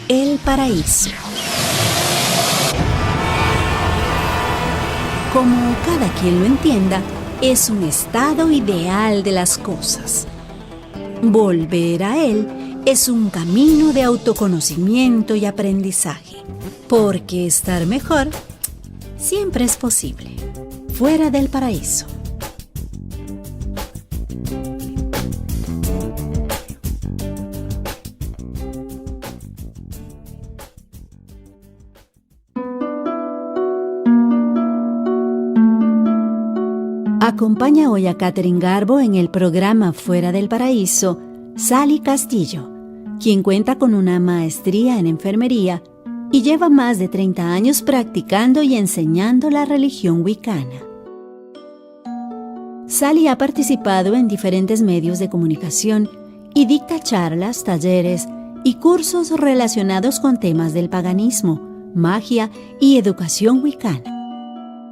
El paraíso. Como cada quien lo entienda, es un estado ideal de las cosas. Volver a él es un camino de autoconocimiento y aprendizaje, porque estar mejor siempre es posible, fuera del paraíso. Acompaña hoy a Katherine Garbo en el programa Fuera del Paraíso, Sally Castillo, quien cuenta con una maestría en enfermería y lleva más de 30 años practicando y enseñando la religión wicana. Sally ha participado en diferentes medios de comunicación y dicta charlas, talleres y cursos relacionados con temas del paganismo, magia y educación wicana.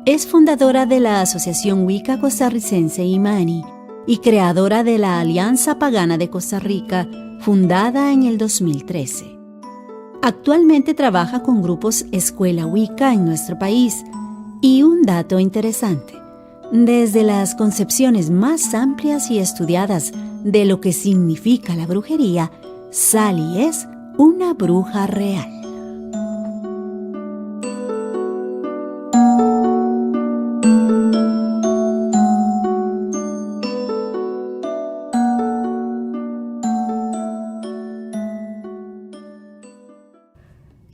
Es fundadora de la Asociación Wicca Costarricense Imani y creadora de la Alianza Pagana de Costa Rica, fundada en el 2013. Actualmente trabaja con grupos Escuela Wicca en nuestro país. Y un dato interesante, desde las concepciones más amplias y estudiadas de lo que significa la brujería, Sally es una bruja real.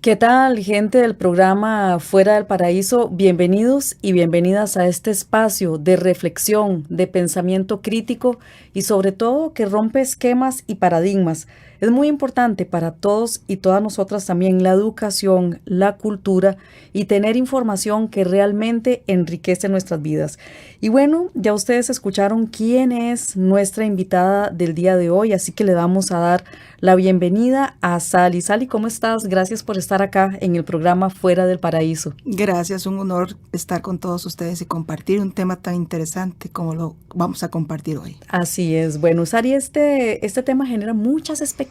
¿Qué tal, gente del programa Fuera del Paraíso? Bienvenidos y bienvenidas a este espacio de reflexión, de pensamiento crítico y sobre todo que rompe esquemas y paradigmas. Es muy importante para todos y todas nosotras también la educación, la cultura y tener información que realmente enriquece nuestras vidas. Y bueno, ya ustedes escucharon quién es nuestra invitada del día de hoy, así que le vamos a dar la bienvenida a Sally. Sally, ¿cómo estás? Gracias por estar acá en el programa Fuera del Paraíso. Gracias, un honor estar con todos ustedes y compartir un tema tan interesante como lo vamos a compartir hoy. Así es. Bueno, Sally, este tema genera muchas expectativas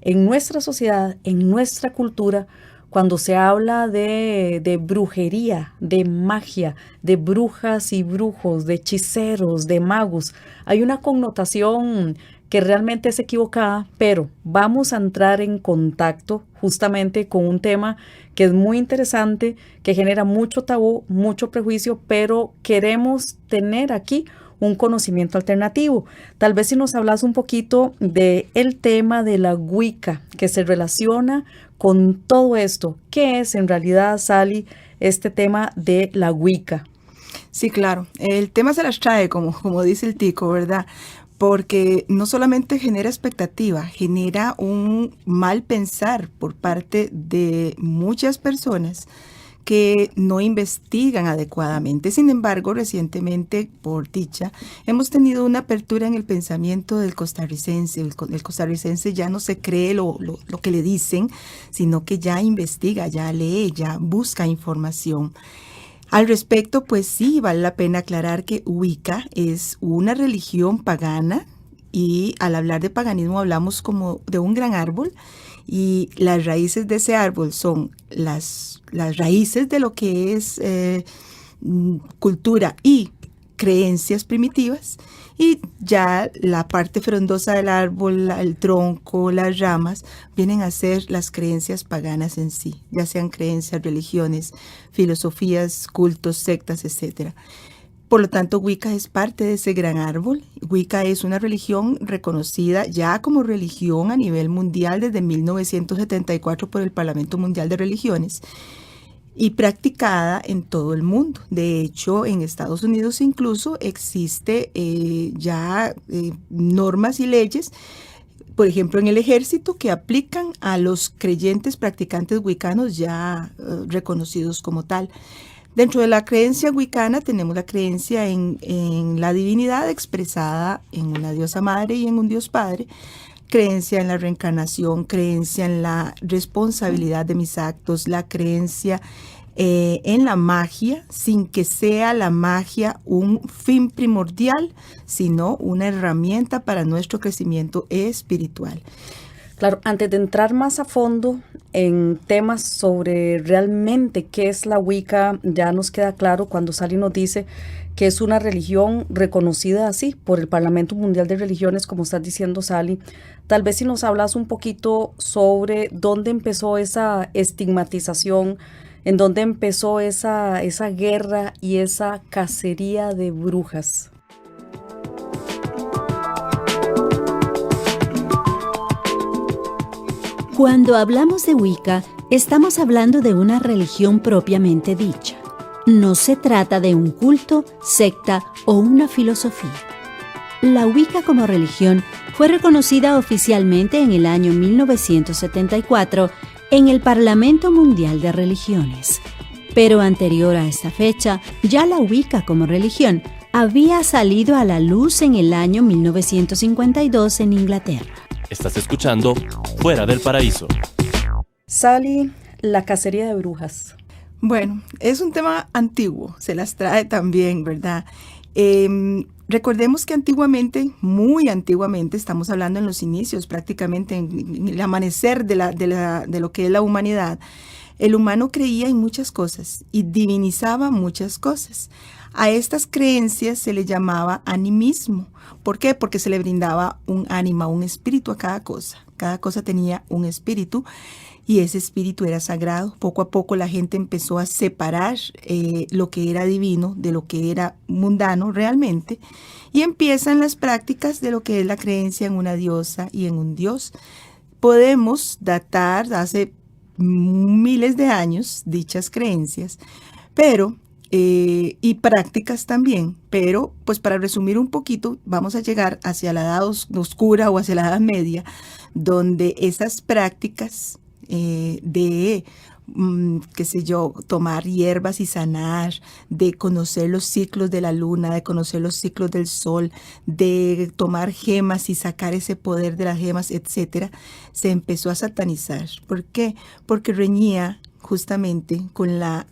en nuestra sociedad, en nuestra cultura, cuando se habla de brujería, de magia, de brujas y brujos, de hechiceros, de magos. Hay una connotación que realmente es equivocada, pero vamos a entrar en contacto justamente con un tema que es muy interesante, que genera mucho tabú, mucho prejuicio, pero queremos tener aquí un conocimiento alternativo. Tal vez si nos hablas un poquito del tema de la Wicca, que se relaciona con todo esto. ¿Qué es en realidad, Sally, este tema de la Wicca? Sí, claro. El tema se las trae, como dice el tico, ¿verdad? Porque no solamente genera expectativa, genera un mal pensar por parte de muchas personas que no investigan adecuadamente. Sin embargo, recientemente, por dicha, hemos tenido una apertura en el pensamiento del costarricense. El costarricense ya no se cree lo que le dicen, sino que ya investiga, ya lee, ya busca información. Al respecto, pues sí, vale la pena aclarar que Wicca es una religión pagana y al hablar de paganismo hablamos como de un gran árbol y las raíces de ese árbol son las raíces de lo que es cultura y creencias primitivas y ya la parte frondosa del árbol, el tronco, las ramas, vienen a ser las creencias paganas en sí, ya sean creencias, religiones, filosofías, cultos, sectas, etc. Por lo tanto, Wicca es parte de ese gran árbol. Wicca es una religión reconocida ya como religión a nivel mundial desde 1974 por el Parlamento Mundial de Religiones y practicada en todo el mundo. De hecho, en Estados Unidos incluso existe normas y leyes, por ejemplo, en el ejército, que aplican a los creyentes practicantes wiccanos ya reconocidos como tal. Dentro de la creencia wicana tenemos la creencia en la divinidad expresada en una diosa madre y en un dios padre, creencia en la reencarnación, creencia en la responsabilidad de mis actos, la creencia en la magia, sin que sea la magia un fin primordial, sino una herramienta para nuestro crecimiento espiritual. Claro, antes de entrar más a fondo en temas sobre realmente qué es la Wicca, ya nos queda claro cuando Sally nos dice que es una religión reconocida así por el Parlamento Mundial de Religiones, como estás diciendo, Sally. Tal vez si nos hablas un poquito sobre dónde empezó esa estigmatización, en dónde empezó esa guerra y esa cacería de brujas. Cuando hablamos de Wicca, estamos hablando de una religión propiamente dicha. No se trata de un culto, secta o una filosofía. La Wicca como religión fue reconocida oficialmente en el año 1974 en el Parlamento Mundial de Religiones. Pero anterior a esta fecha, ya la Wicca como religión había salido a la luz en el año 1952 en Inglaterra. Estás escuchando Fuera del Paraíso. Sally, la cacería de brujas. Bueno, es un tema antiguo, se las trae también, ¿verdad? Recordemos que antiguamente, muy antiguamente, estamos hablando en los inicios, prácticamente en el amanecer de lo que es la humanidad, el humano creía en muchas cosas y divinizaba muchas cosas. A estas creencias se le llamaba animismo. ¿Por qué? Porque se le brindaba un ánima, un espíritu a cada cosa. Cada cosa tenía un espíritu y ese espíritu era sagrado. Poco a poco la gente empezó a separar lo que era divino de lo que era mundano realmente, y empiezan las prácticas de lo que es la creencia en una diosa y en un dios. Podemos datar hace miles de años dichas creencias, pero y prácticas también, pero pues para resumir un poquito, vamos a llegar hacia la edad oscura o hacia la Edad Media, donde esas prácticas de, qué sé yo, tomar hierbas y sanar, de conocer los ciclos de la luna, de conocer los ciclos del sol, de tomar gemas y sacar ese poder de las gemas, etcétera, se empezó a satanizar. ¿Por qué? Porque reñía justamente con la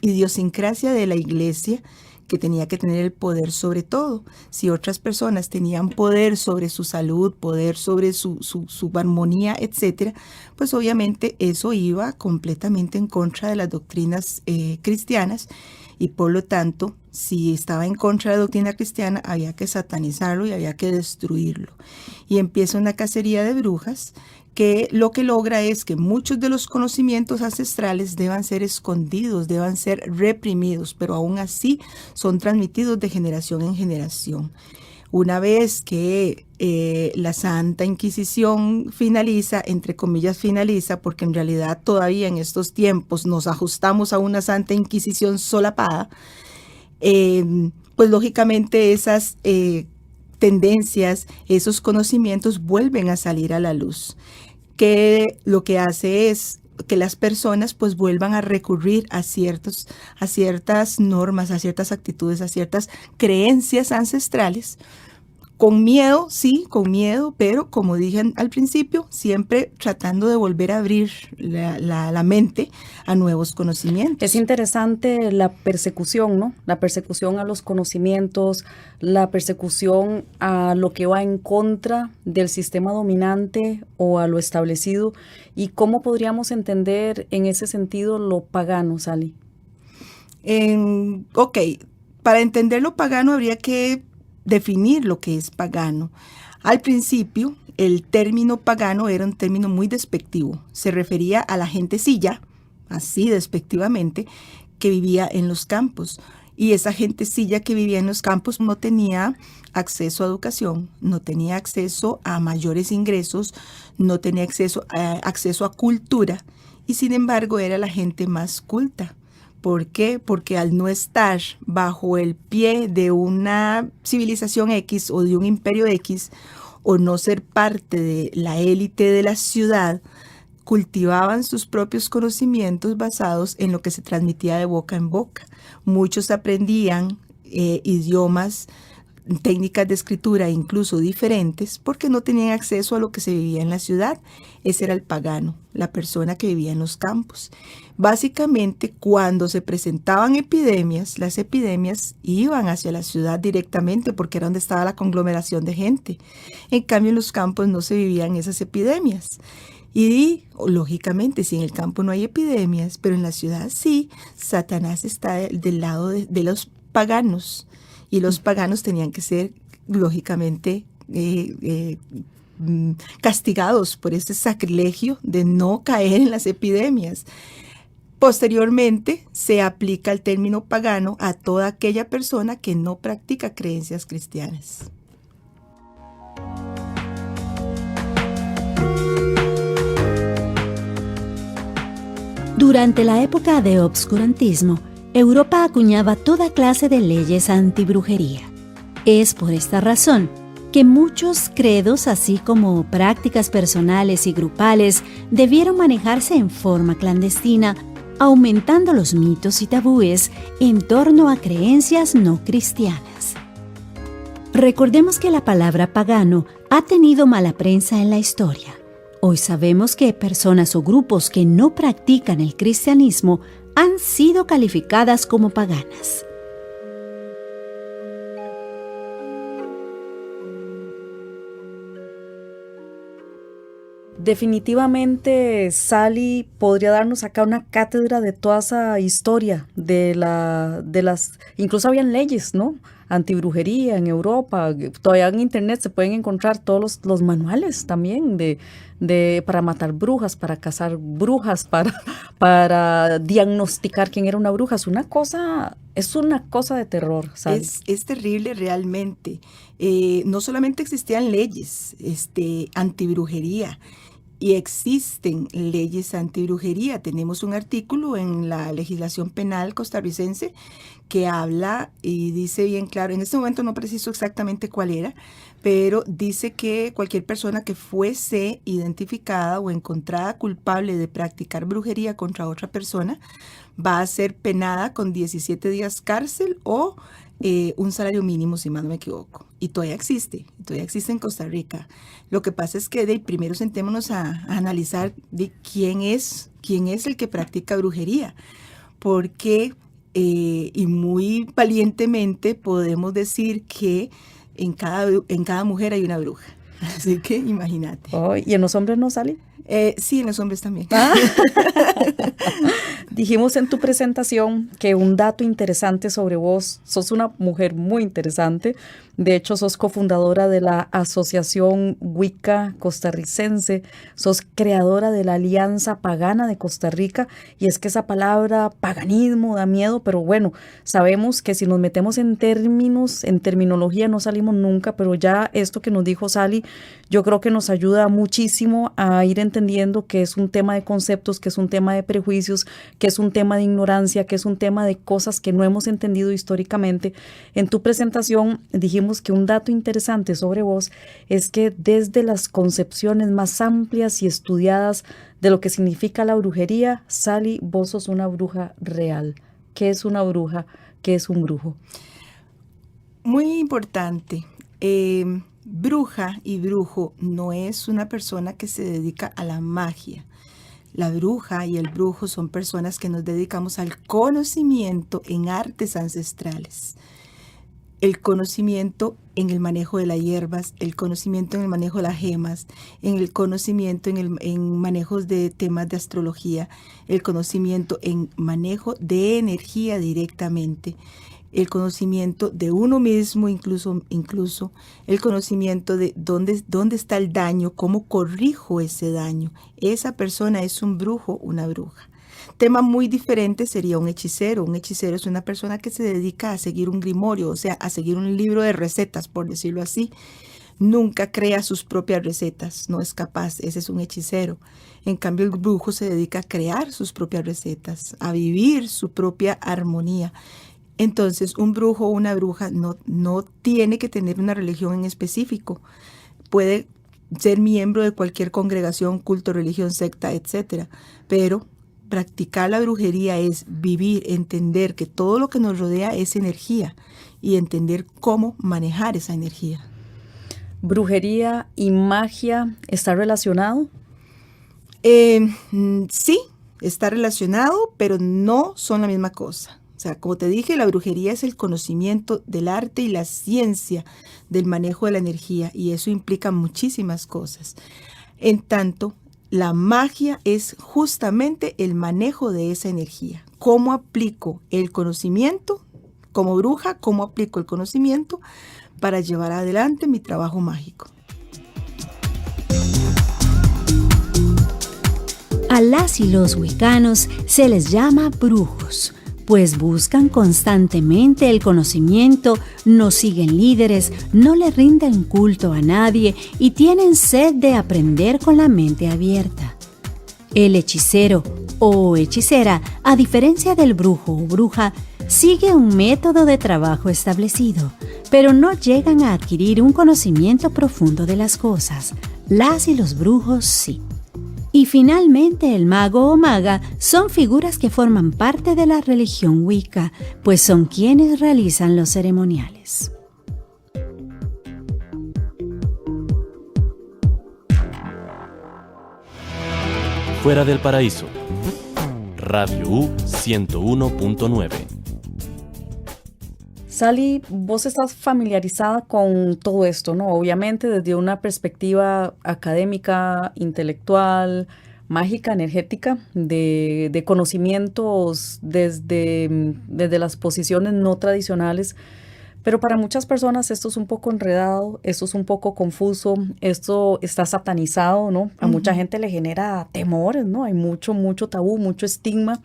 idiosincrasia de la iglesia, que tenía que tener el poder sobre todo. Si otras personas tenían poder sobre su salud, poder sobre su armonía, etcétera, pues obviamente eso iba completamente en contra de las doctrinas cristianas, y por lo tanto, si estaba en contra de la doctrina cristiana, había que satanizarlo y había que destruirlo. Y empieza una cacería de brujas, que lo que logra es que muchos de los conocimientos ancestrales deban ser escondidos, deban ser reprimidos, pero aún así son transmitidos de generación en generación. Una vez que la Santa Inquisición finaliza, entre comillas finaliza, porque en realidad todavía en estos tiempos nos ajustamos a una Santa Inquisición solapada, pues lógicamente esas tendencias, esos conocimientos vuelven a salir a la luz, que lo que hace es que las personas pues vuelvan a recurrir a ciertas normas, a ciertas actitudes, a ciertas creencias ancestrales, con miedo, sí, con miedo, pero como dije al principio, siempre tratando de volver a abrir la mente a nuevos conocimientos. Es interesante la persecución, ¿no? La persecución a los conocimientos, la persecución a lo que va en contra del sistema dominante o a lo establecido. ¿Y cómo podríamos entender en ese sentido lo pagano, Sally? Ok, para entender lo pagano habría que definir lo que es pagano. Al principio, el término pagano era un término muy despectivo. Se refería a la gentecilla, así despectivamente, que vivía en los campos. Y esa gentecilla que vivía en los campos no tenía acceso a educación, no tenía acceso a mayores ingresos, no tenía acceso a cultura, y sin embargo era la gente más culta. ¿Por qué? Porque al no estar bajo el pie de una civilización X o de un imperio X, o no ser parte de la élite de la ciudad, cultivaban sus propios conocimientos basados en lo que se transmitía de boca en boca. Muchos aprendían idiomas técnicas de escritura incluso diferentes porque no tenían acceso a lo que se vivía en la ciudad. Ese era el pagano, la persona que vivía en los campos. Básicamente, cuando se presentaban epidemias, las epidemias iban hacia la ciudad directamente porque era donde estaba la conglomeración de gente. En cambio, en los campos no se vivían esas epidemias. Y lógicamente, si en el campo no hay epidemias, pero en la ciudad sí, Satanás está del lado de los paganos. Y los paganos tenían que ser, lógicamente, castigados por ese sacrilegio de no caer en las epidemias. Posteriormente, se aplica el término pagano a toda aquella persona que no practica creencias cristianas. Durante la época de obscurantismo, Europa acuñaba toda clase de leyes antibrujería. Es por esta razón que muchos credos, así como prácticas personales y grupales, debieron manejarse en forma clandestina, aumentando los mitos y tabúes en torno a creencias no cristianas. Recordemos que la palabra pagano ha tenido mala prensa en la historia. Hoy sabemos que personas o grupos que no practican el cristianismo han sido calificadas como paganas. Definitivamente Sally podría darnos acá una cátedra de toda esa historia incluso habían leyes, ¿no? Antibrujería en Europa. Todavía en internet se pueden encontrar todos los manuales también para matar brujas, para cazar brujas, para diagnosticar quién era una bruja. Es una cosa de terror, Sally. Es terrible realmente. No solamente existían leyes antibrujería, y existen leyes antibrujería. Tenemos un artículo en la legislación penal costarricense que habla y dice bien claro, en este momento no preciso exactamente cuál era, pero dice que cualquier persona que fuese identificada o encontrada culpable de practicar brujería contra otra persona va a ser penada con 17 días cárcel o un salario mínimo, si mal no me equivoco. Y todavía existe en Costa Rica. Lo que pasa es que primero sentémonos a analizar de quién es el que practica brujería, porque y muy valientemente podemos decir que en cada mujer hay una bruja. Así que imagínate. Oh, ¿y en los hombres no sale? Sí, en los hombres también. Dijimos en tu presentación que un dato interesante sobre vos, sos una mujer muy interesante. De hecho, sos cofundadora de la Asociación Wicca Costarricense, sos creadora de la Alianza Pagana de Costa Rica, y es que esa palabra paganismo da miedo, pero bueno, sabemos que si nos metemos en términos, en terminología no salimos nunca, pero ya esto que nos dijo Sally, yo creo que nos ayuda muchísimo a ir entendiendo que es un tema de conceptos, que es un tema de prejuicios, que es un tema de ignorancia, que es un tema de cosas que no hemos entendido históricamente. En tu presentación dijimos que un dato interesante sobre vos es que desde las concepciones más amplias y estudiadas de lo que significa la brujería, Sally, vos sos una bruja real. ¿Qué es una bruja? ¿Qué es un brujo? Muy importante. Bruja y brujo no es una persona que se dedica a la magia. La bruja y el brujo son personas que nos dedicamos al conocimiento en artes ancestrales. El conocimiento en el manejo de las hierbas, el conocimiento en el manejo de las gemas, en el conocimiento en manejos de temas de astrología, el conocimiento en manejo de energía directamente, el conocimiento de uno mismo, incluso el conocimiento de dónde está el daño, cómo corrijo ese daño. Esa persona es un brujo, una bruja. Tema muy diferente sería un hechicero. Un hechicero es una persona que se dedica a seguir un grimorio, o sea, a seguir un libro de recetas, por decirlo así. Nunca crea sus propias recetas, no es capaz, ese es un hechicero. En cambio, el brujo se dedica a crear sus propias recetas, a vivir su propia armonía. Entonces, un brujo o una bruja no tiene que tener una religión en específico. Puede ser miembro de cualquier congregación, culto, religión, secta, etcétera. Pero practicar la brujería es vivir, entender que todo lo que nos rodea es energía y entender cómo manejar esa energía. ¿Brujería y magia está relacionado? Sí, está relacionado, pero no son la misma cosa. O sea, como te dije, la brujería es el conocimiento del arte y la ciencia del manejo de la energía, y eso implica muchísimas cosas. En tanto, la magia es justamente el manejo de esa energía. ¿Cómo aplico el conocimiento como bruja? ¿Cómo aplico el conocimiento para llevar adelante mi trabajo mágico? A las y los wicanos se les llama brujos, pues buscan constantemente el conocimiento, no siguen líderes, no le rinden culto a nadie y tienen sed de aprender con la mente abierta. El hechicero o hechicera, a diferencia del brujo o bruja, sigue un método de trabajo establecido, pero no llegan a adquirir un conocimiento profundo de las cosas. Las y los brujos sí. Y finalmente el mago o maga son figuras que forman parte de la religión Wicca, pues son quienes realizan los ceremoniales. Fuera del Paraíso. Radio U 101.9. Sally, vos estás familiarizada con todo esto, ¿no? Obviamente desde una perspectiva académica, intelectual, mágica, energética, de conocimientos desde las posiciones no tradicionales. Pero para muchas personas esto es un poco enredado, esto es un poco confuso, esto está satanizado, ¿no? A mucha gente le genera temores, ¿no? Hay mucho tabú, mucho estigma.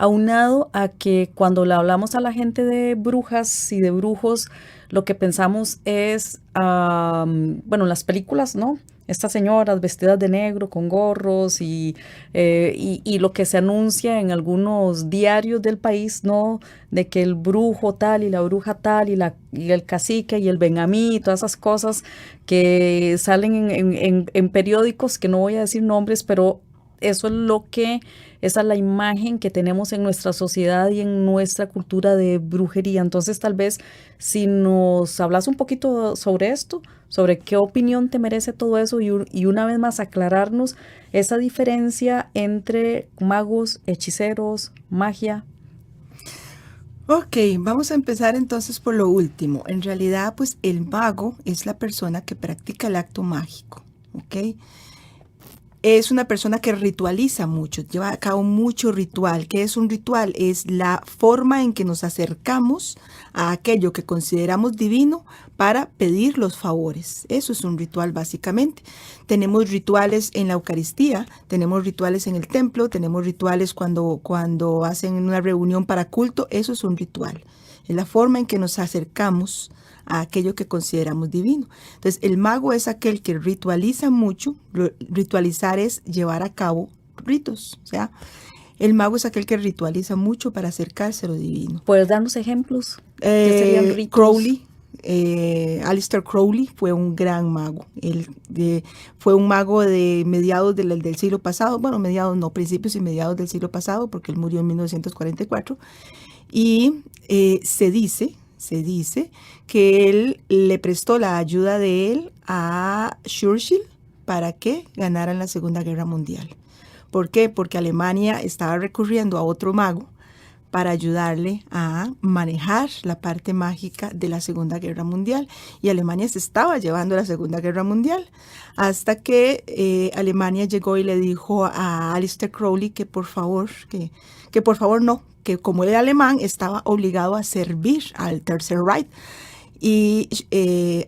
Aunado a que cuando le hablamos a la gente de brujas y de brujos, lo que pensamos es, bueno, las películas, ¿no? Estas señoras vestidas de negro con gorros y lo que se anuncia en algunos diarios del país, ¿no? De que el brujo tal y la bruja tal y el cacique y el benjamín y todas esas cosas que salen en periódicos, que no voy a decir nombres, pero eso es esa es la imagen que tenemos en nuestra sociedad y en nuestra cultura de brujería. Entonces, tal vez si nos hablas un poquito sobre esto, sobre qué opinión te merece todo eso y una vez más aclararnos esa diferencia entre magos, hechiceros, magia. Ok, vamos a empezar entonces por lo último. En realidad, pues el mago es la persona que practica el acto mágico, ¿ok? Es una persona que ritualiza mucho, lleva a cabo mucho ritual. ¿Qué es un ritual? Es la forma en que nos acercamos a aquello que consideramos divino para pedir los favores. Eso es un ritual básicamente. Tenemos rituales en la Eucaristía, tenemos rituales en el templo, tenemos rituales cuando hacen una reunión para culto. Eso es un ritual. Es la forma en que nos acercamos a aquello que consideramos divino. Entonces, el mago es aquel que ritualiza mucho. Ritualizar es llevar a cabo ritos. O sea, el mago es aquel que ritualiza mucho para acercarse a lo divino. ¿Puedes darnos ejemplos? ¿Qué serían ritos? Crowley. Aleister Crowley fue un gran mago. Él fue un mago de mediados del siglo pasado. Bueno, principios y mediados del siglo pasado, porque él murió en 1944. Y se dice que él le prestó la ayuda de él a Churchill para que ganaran la Segunda Guerra Mundial. ¿Por qué? Porque Alemania estaba recurriendo a otro mago para ayudarle a manejar la parte mágica de la Segunda Guerra Mundial. Y Alemania se estaba llevando a la Segunda Guerra Mundial hasta que Alemania llegó y le dijo a Aleister Crowley que por favor no, que como él era alemán, estaba obligado a servir al Tercer Reich. Y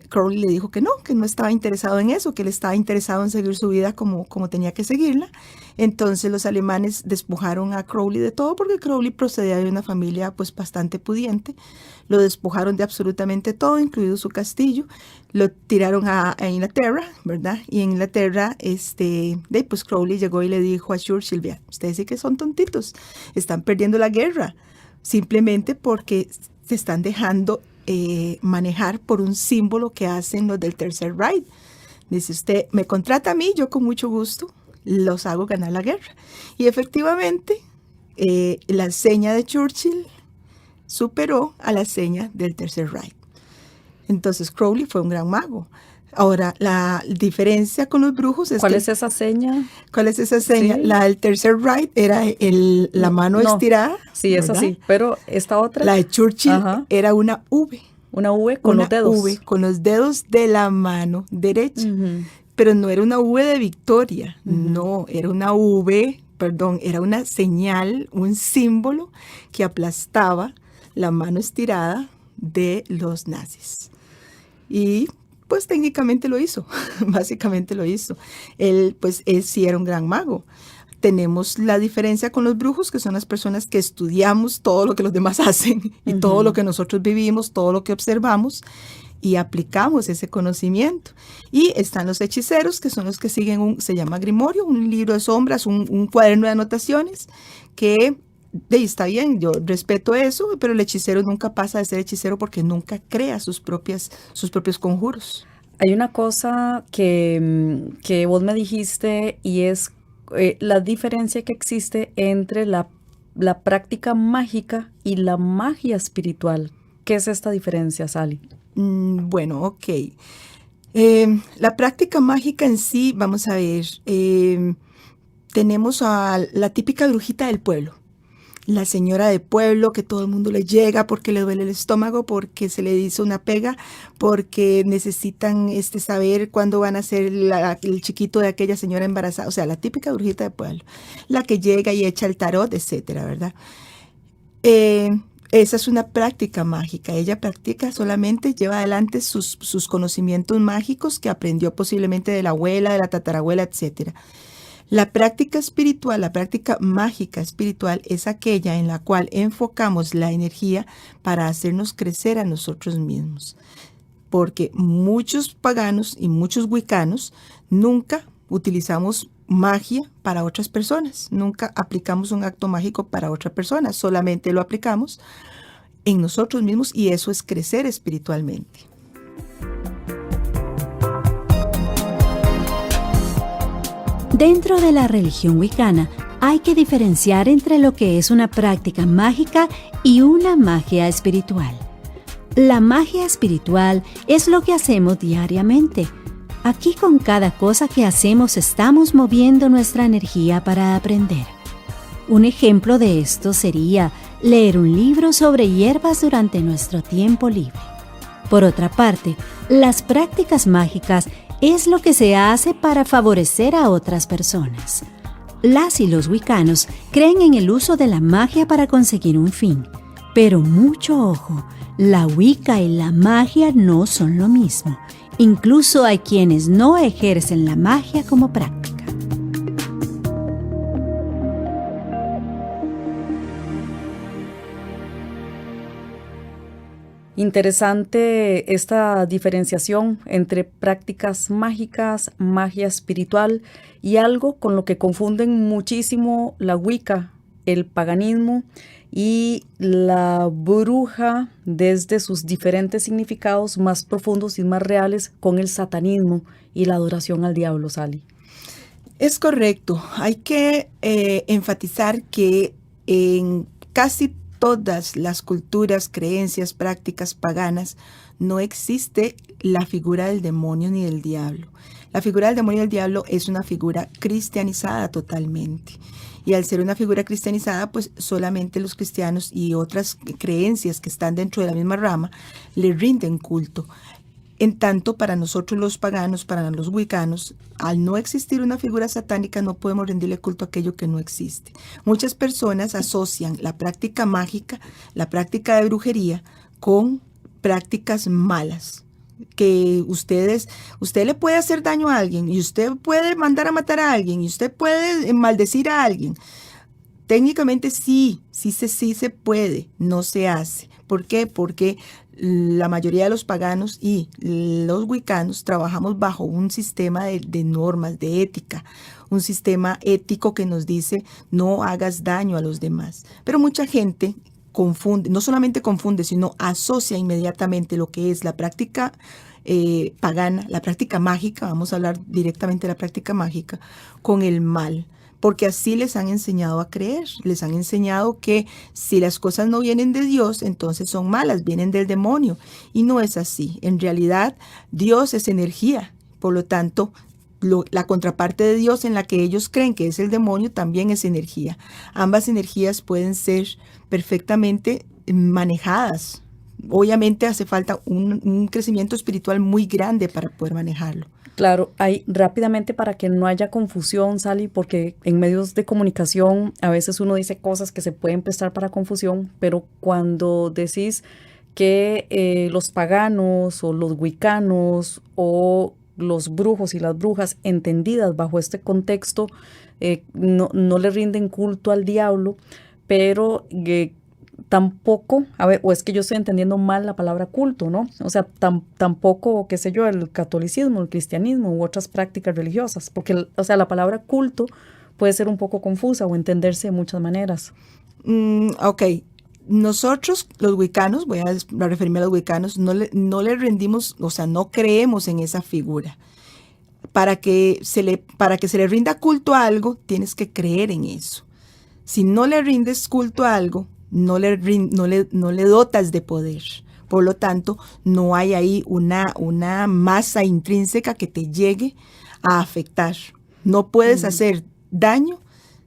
Crowley le dijo que no estaba interesado en eso, que él estaba interesado en seguir su vida como tenía que seguirla. Entonces los alemanes despojaron a Crowley de todo, porque Crowley procedía de una familia pues bastante pudiente. Lo despojaron de absolutamente todo, incluido su castillo. Lo tiraron a Inglaterra, ¿verdad? Y en Inglaterra, pues Crowley llegó y le dijo a Churchill: vea, ustedes sí que son tontitos, están perdiendo la guerra, simplemente porque se están dejando manejar por un símbolo que hacen los del Tercer Reich. Dice: usted me contrata a mí, yo con mucho gusto los hago ganar la guerra. Y efectivamente, la seña de Churchill superó a la seña del Tercer Reich. Entonces Crowley fue un gran mago. Ahora, la diferencia con los brujos es ¿Cuál que... es esa seña? ¿Cuál es esa seña? Sí. La del Tercer Reich era la mano No. estirada. Sí, esa ¿verdad? sí. Pero esta otra. La de Churchill Ajá. era una V. Una V con Una los dedos. V con los dedos de la mano derecha. Ujú. Pero no era una V de victoria. Ujú. No, era una V, perdón, era una señal, un símbolo que aplastaba la mano estirada de los nazis. Y pues técnicamente lo hizo, básicamente lo hizo. Él sí era un gran mago. Tenemos la diferencia con los brujos, que son las personas que estudiamos todo lo que los demás hacen y todo lo que nosotros vivimos, todo lo que observamos y aplicamos ese conocimiento. Y están los hechiceros, que son los que siguen se llama grimorio, un libro de sombras, un cuaderno de anotaciones que... está bien, yo respeto eso, pero el hechicero nunca pasa de ser hechicero porque nunca crea sus propios conjuros. Hay una cosa que vos me dijiste y es la diferencia que existe entre la práctica mágica y la magia espiritual. ¿Qué es esta diferencia, Sally? Bueno, ok. La práctica mágica en sí, vamos a ver, tenemos a la típica brujita del pueblo. La señora de pueblo que todo el mundo le llega porque le duele el estómago, porque se le hizo una pega, porque necesitan saber cuándo van a ser el chiquito de aquella señora embarazada. O sea, la típica brujita de pueblo, la que llega y echa el tarot, etcétera, ¿verdad? Esa es una práctica mágica. Ella practica solamente, lleva adelante sus conocimientos mágicos que aprendió posiblemente de la abuela, de la tatarabuela, etcétera. La práctica espiritual, la práctica mágica espiritual es aquella en la cual enfocamos la energía para hacernos crecer a nosotros mismos. Porque muchos paganos y muchos wiccanos nunca utilizamos magia para otras personas. Nunca aplicamos un acto mágico para otra persona. Solamente lo aplicamos en nosotros mismos y eso es crecer espiritualmente. Dentro de la religión wicana hay que diferenciar entre lo que es una práctica mágica y una magia espiritual. La magia espiritual es lo que hacemos diariamente. Aquí con cada cosa que hacemos estamos moviendo nuestra energía para aprender. Un ejemplo de esto sería leer un libro sobre hierbas durante nuestro tiempo libre. Por otra parte, las prácticas mágicas es lo que se hace para favorecer a otras personas. Las y los wiccanos creen en el uso de la magia para conseguir un fin. Pero mucho ojo, la wicca y la magia no son lo mismo. Incluso hay quienes no ejercen la magia como práctica. Interesante esta diferenciación entre prácticas mágicas, magia espiritual y algo con lo que confunden muchísimo la Wicca, el paganismo y la bruja desde sus diferentes significados más profundos y más reales con el satanismo y la adoración al diablo, Sally. Es correcto. Hay que enfatizar que en casi todas las culturas, creencias, prácticas paganas, no existe la figura del demonio ni del diablo. La figura del demonio y del diablo es una figura cristianizada totalmente. Y al ser una figura cristianizada, pues solamente los cristianos y otras creencias que están dentro de la misma rama le rinden culto. En tanto, para nosotros los paganos, para los wiccanos, al no existir una figura satánica, no podemos rendirle culto a aquello que no existe. Muchas personas asocian la práctica mágica, la práctica de brujería, con prácticas malas. Que usted le puede hacer daño a alguien, y usted puede mandar a matar a alguien, y usted puede maldecir a alguien. Técnicamente sí se puede, no se hace. ¿Por qué? Porque la mayoría de los paganos y los wiccanos trabajamos bajo un sistema de normas, de ética, un sistema ético que nos dice no hagas daño a los demás. Pero mucha gente confunde, no solamente confunde, sino asocia inmediatamente lo que es la práctica pagana, la práctica mágica, vamos a hablar directamente de la práctica mágica, con el mal. porque así les han enseñado a creer. Les han enseñado que si las cosas no vienen de Dios, entonces son malas, vienen del demonio. Y no es así. En realidad, Dios es energía. Por lo tanto, la contraparte de Dios en la que ellos creen que es el demonio también es energía. Ambas energías pueden ser perfectamente manejadas. Obviamente hace falta un crecimiento espiritual muy grande para poder manejarlo. Claro, ahí rápidamente para que no haya confusión, Sally, porque en medios de comunicación a veces uno dice cosas que se pueden prestar para confusión, pero cuando decís que los paganos o los wicanos o los brujos y las brujas entendidas bajo este contexto no le rinden culto al diablo, pero tampoco, a ver, o es que yo estoy entendiendo mal la palabra culto, ¿no? O sea, tampoco, qué sé yo, el catolicismo, el cristianismo u otras prácticas religiosas, porque, o sea, la palabra culto puede ser un poco confusa o entenderse de muchas maneras. Ok. Nosotros, los wicanos, voy a referirme a los wicanos, no le rendimos, o sea, no creemos en esa figura. Para que se le rinda culto a algo, tienes que creer en eso. Si no le rindes culto a algo, no le dotas de poder. Por lo tanto, no hay ahí una masa intrínseca que te llegue a afectar. No puedes hacer daño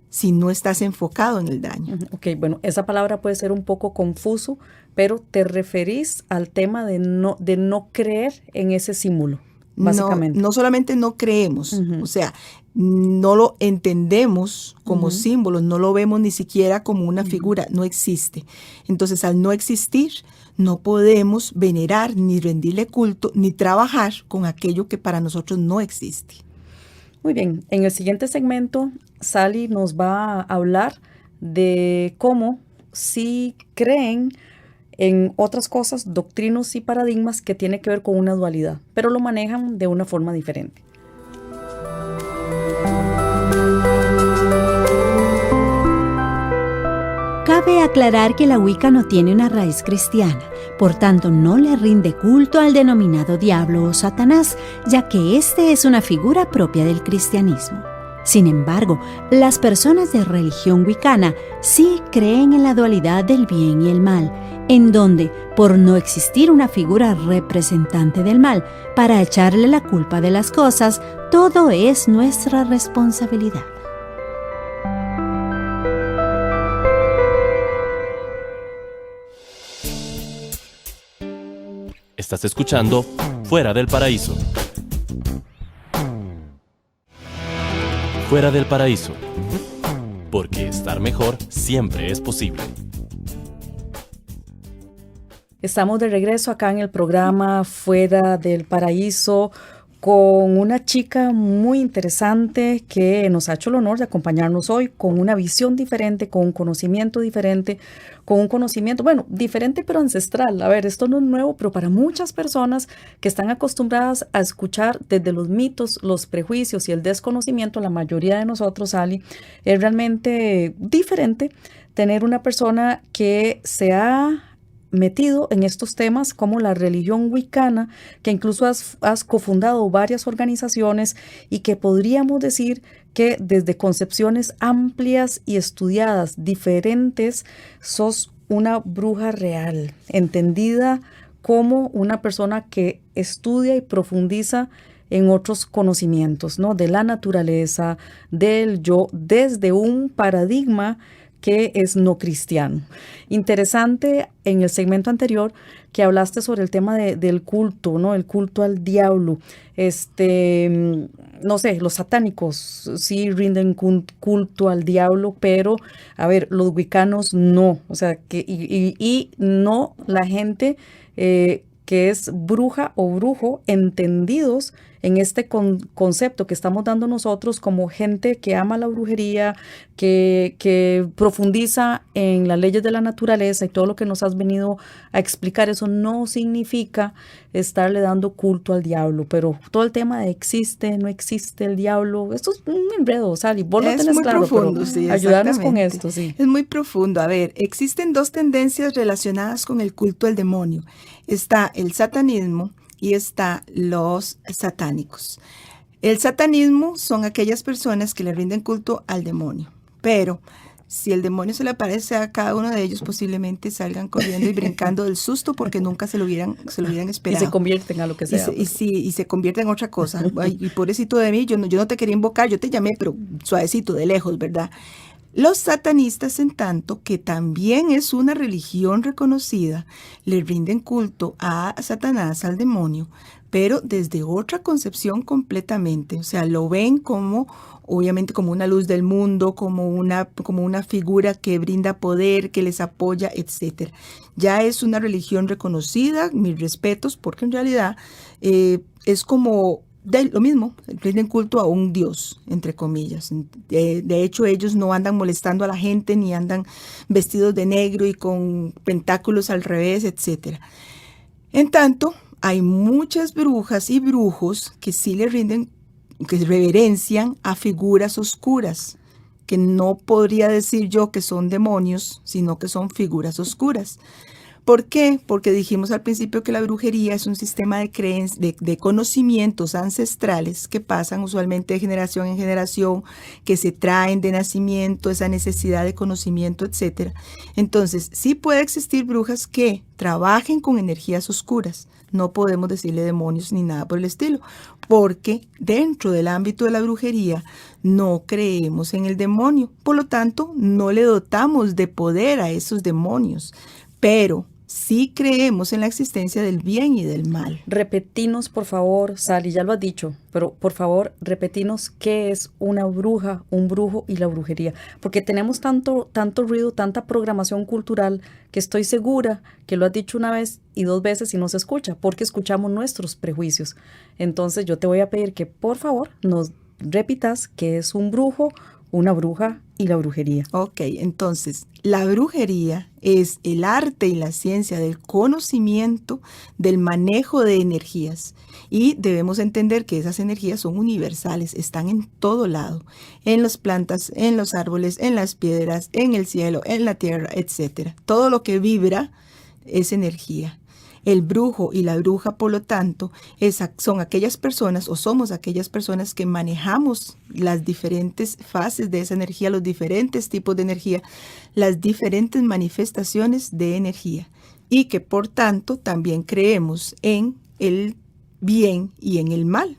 si no estás enfocado en el daño. Ok, bueno, esa palabra puede ser un poco confuso, pero te referís al tema de no creer en ese símbolo, básicamente. No solamente no creemos, o sea, no lo entendemos como símbolo, no lo vemos ni siquiera como una figura, no existe. Entonces, al no existir, no podemos venerar, ni rendirle culto, ni trabajar con aquello que para nosotros no existe. Muy bien, en el siguiente segmento, Sally nos va a hablar de cómo sí creen en otras cosas, doctrinas y paradigmas que tienen que ver con una dualidad, pero lo manejan de una forma diferente. Cabe aclarar que la Wicca no tiene una raíz cristiana, por tanto no le rinde culto al denominado diablo o Satanás, ya que este es una figura propia del cristianismo. Sin embargo, las personas de religión wicana sí creen en la dualidad del bien y el mal, en donde, por no existir una figura representante del mal para echarle la culpa de las cosas, todo es nuestra responsabilidad. Estás escuchando Fuera del Paraíso. Fuera del Paraíso. Porque estar mejor siempre es posible. Estamos de regreso acá en el programa Fuera del Paraíso con una chica muy interesante que nos ha hecho el honor de acompañarnos hoy con una visión diferente, con un conocimiento diferente, con un conocimiento, bueno, diferente pero ancestral. A ver, esto no es nuevo, pero para muchas personas que están acostumbradas a escuchar desde los mitos, los prejuicios y el desconocimiento, la mayoría de nosotros, Ali, es realmente diferente tener una persona que se ha metido en estos temas como la religión wicana, que incluso has cofundado varias organizaciones y que podríamos decir que desde concepciones amplias y estudiadas diferentes, sos una bruja real, entendida como una persona que estudia y profundiza en otros conocimientos, ¿no? De la naturaleza, del yo, desde un paradigma que es no cristiano. Interesante en el segmento anterior que hablaste sobre el tema del culto, ¿no? El culto al diablo. No sé, los satánicos sí rinden culto al diablo, pero, a ver, los wicanos no. O sea, y no la gente que es bruja o brujo, entendidos en este concepto que estamos dando nosotros como gente que ama la brujería, que profundiza en las leyes de la naturaleza y todo lo que nos has venido a explicar. Eso no significa estarle dando culto al diablo, pero todo el tema de existe, no existe el diablo, esto es un enredo, Sally, vos lo tenés claro, profundo, pero sí, ayudarnos con esto. Sí. Es muy profundo. A ver, existen dos tendencias relacionadas con el culto al demonio. Está el satanismo y está los satánicos. El satanismo son aquellas personas que le rinden culto al demonio, pero si el demonio se le aparece a cada uno de ellos, posiblemente salgan corriendo y brincando del susto porque nunca se lo hubieran esperado. Y se convierten a lo que sea. Y se convierte en otra cosa. Ay, y pobrecito de mí, yo no te quería invocar, yo te llamé, pero suavecito, de lejos, ¿verdad? Los satanistas, en tanto, que también es una religión reconocida, le rinden culto a Satanás, al demonio, pero desde otra concepción completamente. O sea, lo ven como, obviamente, como una luz del mundo, como una figura que brinda poder, que les apoya, etc. Ya es una religión reconocida, mis respetos, porque en realidad es como lo mismo, rinden culto a un dios, entre comillas. De hecho, ellos no andan molestando a la gente, ni andan vestidos de negro y con pentáculos al revés, etc. En tanto, hay muchas brujas y brujos que sí le rinden, que reverencian a figuras oscuras, que no podría decir yo que son demonios, sino que son figuras oscuras. ¿Por qué? Porque dijimos al principio que la brujería es un sistema de conocimientos ancestrales que pasan usualmente de generación en generación, que se traen de nacimiento, esa necesidad de conocimiento, etc. Entonces, sí puede existir brujas que trabajen con energías oscuras. No podemos decirle demonios ni nada por el estilo, porque dentro del ámbito de la brujería no creemos en el demonio. Por lo tanto, no le dotamos de poder a esos demonios, pero sí creemos en la existencia del bien y del mal. Repetinos, por favor, Sally, ya lo has dicho, pero por favor, repetinos qué es una bruja, un brujo y la brujería. Porque tenemos tanto ruido, tanta programación cultural, que estoy segura que lo has dicho una vez y dos veces y no se escucha, porque escuchamos nuestros prejuicios. Entonces yo te voy a pedir que, por favor, nos repitas qué es un brujo, una bruja y la brujería. Ok, entonces, la brujería es el arte y la ciencia del conocimiento del manejo de energías. Y debemos entender que esas energías son universales, están en todo lado, en las plantas, en los árboles, en las piedras, en el cielo, en la tierra, etc. Todo lo que vibra es energía. El brujo y la bruja, por lo tanto, son aquellas personas o somos aquellas personas que manejamos las diferentes fases de esa energía, los diferentes tipos de energía, las diferentes manifestaciones de energía y que, por tanto, también creemos en el bien y en el mal.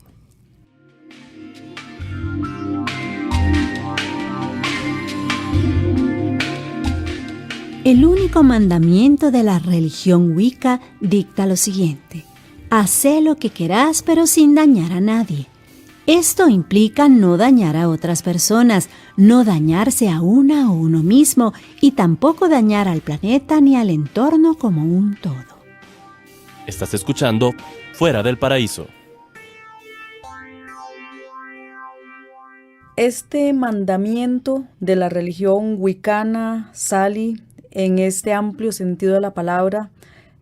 El único mandamiento de la religión Wicca dicta lo siguiente: haz lo que querás, pero sin dañar a nadie. Esto implica no dañar a otras personas, no dañarse a uno mismo y tampoco dañar al planeta ni al entorno como un todo. Estás escuchando Fuera del Paraíso. Este mandamiento de la religión wicana, Sally, en este amplio sentido de la palabra,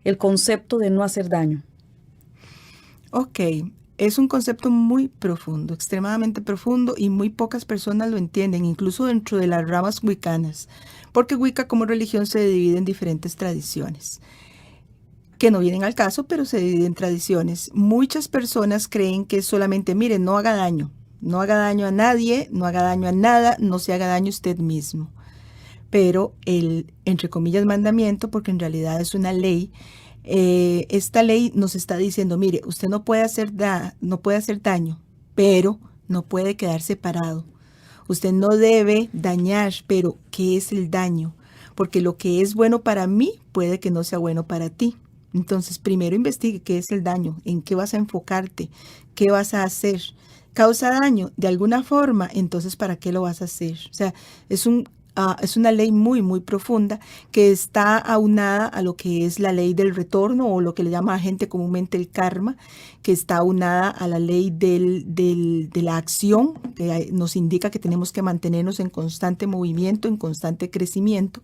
el concepto de no hacer daño. Ok, es un concepto muy profundo, extremadamente profundo, y muy pocas personas lo entienden, incluso dentro de las ramas wiccanas, porque Wicca como religión se divide en diferentes tradiciones, que no vienen al caso, pero se divide en tradiciones. Muchas personas creen que solamente, miren, no haga daño a nadie, no haga daño a nada, no se haga daño usted mismo. Pero el, entre comillas, mandamiento, porque en realidad es una ley, esta ley nos está diciendo, mire, usted no puede hacer daño, pero no puede quedarse parado. Usted no debe dañar, pero ¿qué es el daño? Porque lo que es bueno para mí puede que no sea bueno para ti. Entonces, primero investigue qué es el daño, en qué vas a enfocarte, qué vas a hacer. ¿Causa daño de alguna forma? Entonces, ¿para qué lo vas a hacer? O sea, es una ley muy, muy profunda que está aunada a lo que es la ley del retorno, o lo que le llama a gente comúnmente el karma, que está aunada a la ley de la acción, que nos indica que tenemos que mantenernos en constante movimiento, en constante crecimiento,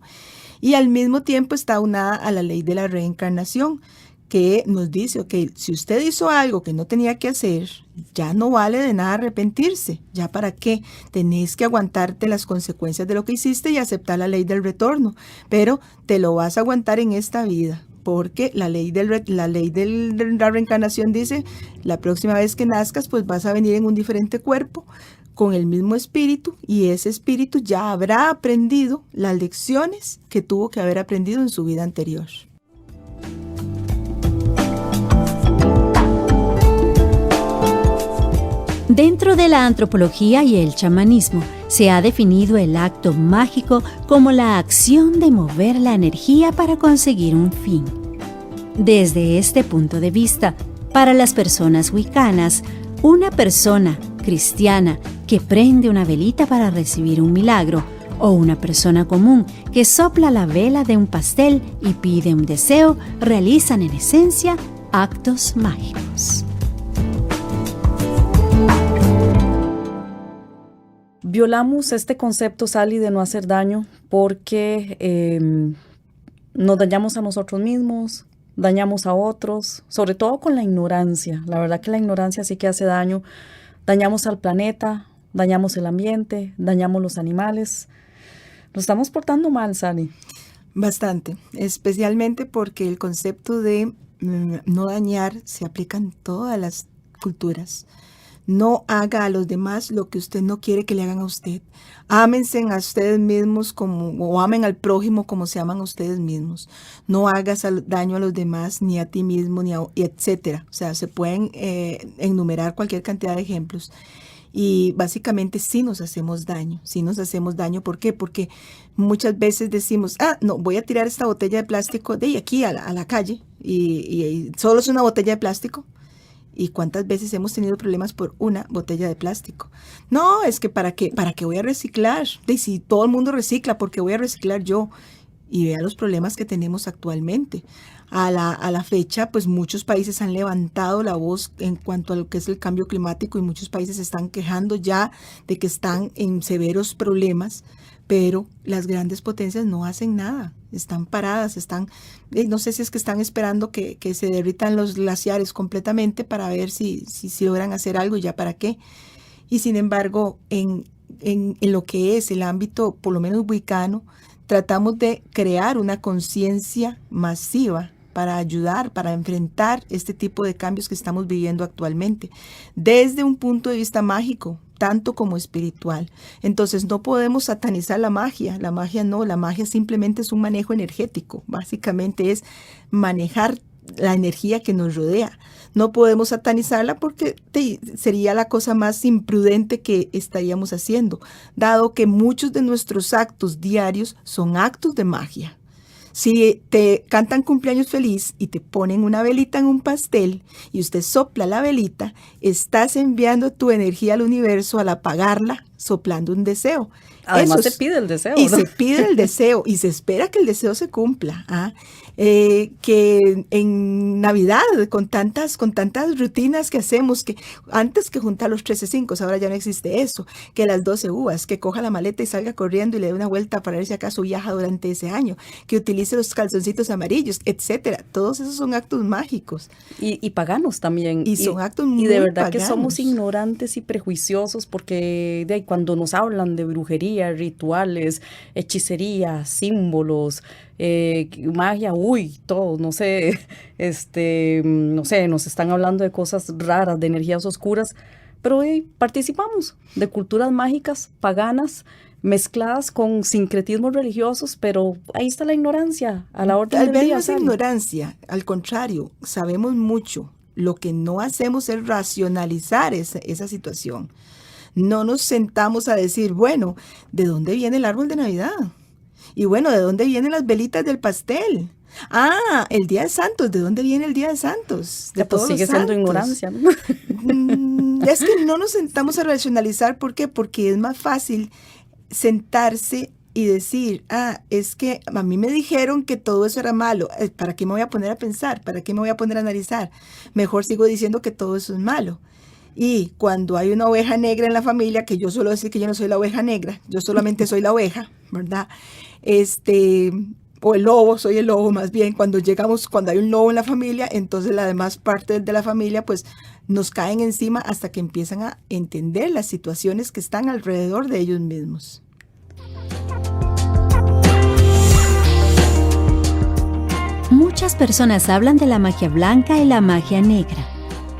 y al mismo tiempo está aunada a la ley de la reencarnación, que nos dice, ok, si usted hizo algo que no tenía que hacer, ya no vale de nada arrepentirse. ¿Ya para qué? Tenés que aguantarte las consecuencias de lo que hiciste y aceptar la ley del retorno. Pero te lo vas a aguantar en esta vida. porque la ley de la reencarnación dice, la próxima vez que nazcas, pues vas a venir en un diferente cuerpo, con el mismo espíritu, y ese espíritu ya habrá aprendido las lecciones que tuvo que haber aprendido en su vida anterior. Dentro de la antropología y el chamanismo, se ha definido el acto mágico como la acción de mover la energía para conseguir un fin. Desde este punto de vista, para las personas wiccanas, una persona cristiana que prende una velita para recibir un milagro, o una persona común que sopla la vela de un pastel y pide un deseo, realizan en esencia actos mágicos. Violamos este concepto, Sally, de no hacer daño porque nos dañamos a nosotros mismos, dañamos a otros, sobre todo con la ignorancia. La verdad que la ignorancia sí que hace daño. Dañamos al planeta, dañamos el ambiente, dañamos los animales. Nos estamos portando mal, Sally. Bastante, especialmente porque el concepto de no dañar se aplica en todas las culturas. No haga a los demás lo que usted no quiere que le hagan a usted. Ámense a ustedes mismos o amen al prójimo como se aman a ustedes mismos. No hagas daño a los demás, ni a ti mismo, etcétera. O sea, se pueden enumerar cualquier cantidad de ejemplos. Y básicamente sí nos hacemos daño. ¿Por qué? Porque muchas veces decimos, no, voy a tirar esta botella de plástico de aquí a la calle y solo es una botella de plástico. ¿Y cuántas veces hemos tenido problemas por una botella de plástico? No, es que ¿para qué voy a reciclar? Y si todo el mundo recicla, ¿por qué voy a reciclar yo? Y vea los problemas que tenemos actualmente. A la fecha, pues muchos países han levantado la voz en cuanto a lo que es el cambio climático y muchos países se están quejando ya de que están en severos problemas, pero las grandes potencias no hacen nada. Están paradas, no sé si es que están esperando que se derritan los glaciares completamente para ver si logran hacer algo y ya para qué. Y sin embargo, en lo que es el ámbito, por lo menos wicano, tratamos de crear una conciencia masiva para ayudar, para enfrentar este tipo de cambios que estamos viviendo actualmente, desde un punto de vista mágico, tanto como espiritual. Entonces no podemos satanizar la magia no, la magia simplemente es un manejo energético, básicamente es manejar la energía que nos rodea. No podemos satanizarla porque sería la cosa más imprudente que estaríamos haciendo, dado que muchos de nuestros actos diarios son actos de magia. Si te cantan cumpleaños feliz y te ponen una velita en un pastel y usted sopla la velita, estás enviando tu energía al universo al apagarla, soplando un deseo. Además se pide el deseo. Y ¿no? se pide el deseo y se espera que el deseo se cumpla. Que en Navidad, con tantas rutinas que hacemos, que antes que juntar los 13 5, ahora ya no existe eso, que las 12 uvas, que coja la maleta y salga corriendo y le dé una vuelta para ver si acaso viaja durante ese año, que utilice los calzoncitos amarillos, etcétera. Todos esos son actos mágicos. Y paganos también. Y son actos muy Y de verdad paganos. que somos ignorantes y prejuiciosos porque cuando nos hablan de brujería, rituales, hechicería, símbolos, magia, todo, no sé, nos están hablando de cosas raras, de energías oscuras, pero participamos de culturas mágicas, paganas, mezcladas con sincretismos religiosos, pero ahí está la ignorancia a la orden del día. Tal vez no es ignorancia, al contrario, sabemos mucho. Lo que no hacemos es racionalizar esa situación. No nos sentamos a decir, bueno, ¿de dónde viene el árbol de Navidad? Y bueno, ¿de dónde vienen las velitas del pastel? El Día de Santos, ¿de dónde viene el Día de Santos? De pues sigue siendo ignorancia, ¿no? Es que no nos sentamos a racionalizar, ¿por qué? Porque es más fácil sentarse y decir, es que a mí me dijeron que todo eso era malo. ¿Para qué me voy a poner a pensar? ¿Para qué me voy a poner a analizar? Mejor sigo diciendo que todo eso es malo. Y cuando hay una oveja negra en la familia, que yo suelo decir que yo no soy la oveja negra, yo solamente soy la oveja, ¿verdad? O el lobo, soy el lobo más bien. Cuando hay un lobo en la familia, entonces la demás parte de la familia pues nos caen encima hasta que empiezan a entender las situaciones que están alrededor de ellos mismos. muchas personas hablan de la magia blanca y la magia negra.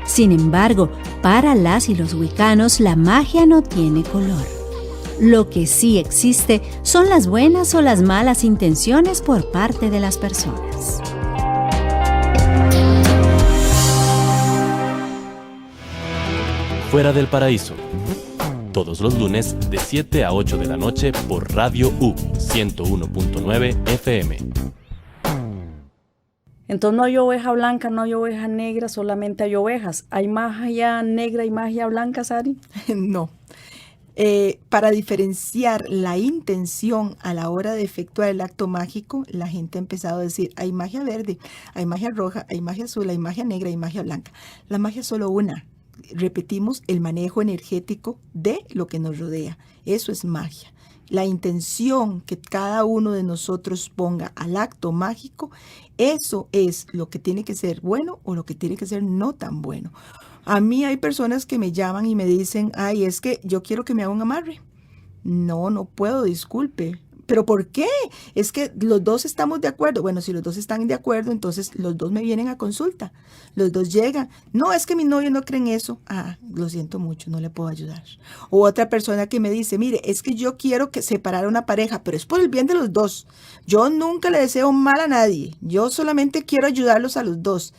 Sin embargo, para las y los wicanos, la magia no tiene color. Lo que sí existe son las buenas o las malas intenciones por parte de las personas. Fuera del Paraíso. Todos los lunes de 7 a 8 de la noche por Radio U 101.9 FM. Entonces no hay oveja blanca, no hay oveja negra, solamente hay ovejas. ¿Hay magia negra y magia blanca, Sari? No. Para diferenciar la intención a la hora de efectuar el acto mágico, la gente ha empezado a decir, hay magia verde, hay magia roja, hay magia azul, hay magia negra, hay magia blanca. La magia es solo una. Repetimos el manejo energético de lo que nos rodea. Eso es magia. La intención que cada uno de nosotros ponga al acto mágico, eso es lo que tiene que ser bueno o lo que tiene que ser no tan bueno. A mí hay personas que me llaman y me dicen, ay, es que yo quiero que me haga un amarre. No puedo, disculpe. ¿Pero por qué? Es que los dos estamos de acuerdo. Bueno, si los dos están de acuerdo, entonces los dos me vienen a consulta. Los dos llegan. No, es que mi novio no cree en eso. Ah, lo siento mucho, no le puedo ayudar. O otra persona que me dice, mire, es que yo quiero que separar a una pareja, pero es por el bien de los dos. Yo nunca le deseo mal a nadie. Yo solamente quiero ayudarlos a los dos.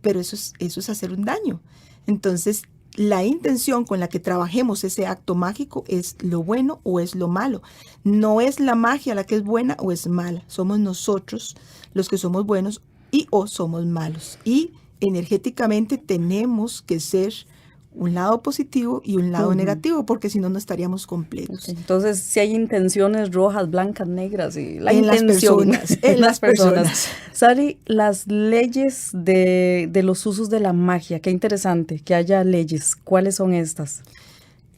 Pero eso es hacer un daño. Entonces, la intención con la que trabajemos ese acto mágico es lo bueno o es lo malo. No es la magia la que es buena o es mala. Somos nosotros los que somos buenos y o somos malos. Y energéticamente tenemos que ser un lado positivo y un lado negativo, porque si no, no estaríamos completos. Okay. Entonces, si hay intenciones rojas, blancas, negras, y la en intención en las personas. Sari, las leyes de los usos de la magia, qué interesante que haya leyes. ¿Cuáles son estas?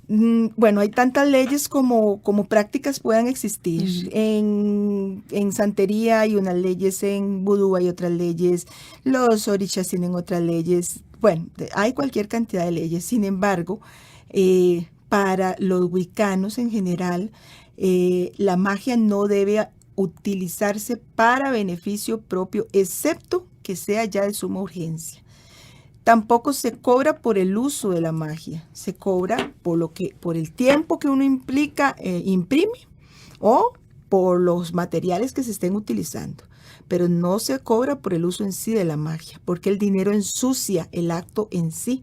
Bueno, hay tantas leyes como prácticas puedan existir. En santería hay unas leyes, en vudú hay otras leyes, los orishas tienen otras leyes. Bueno, hay cualquier cantidad de leyes. Sin embargo, para los wicanos en general, la magia no debe utilizarse para beneficio propio, excepto que sea ya de suma urgencia. Tampoco se cobra por el uso de la magia, se cobra por el tiempo que uno imprime o por los materiales que se estén utilizando. Pero no se cobra por el uso en sí de la magia, porque el dinero ensucia el acto en sí.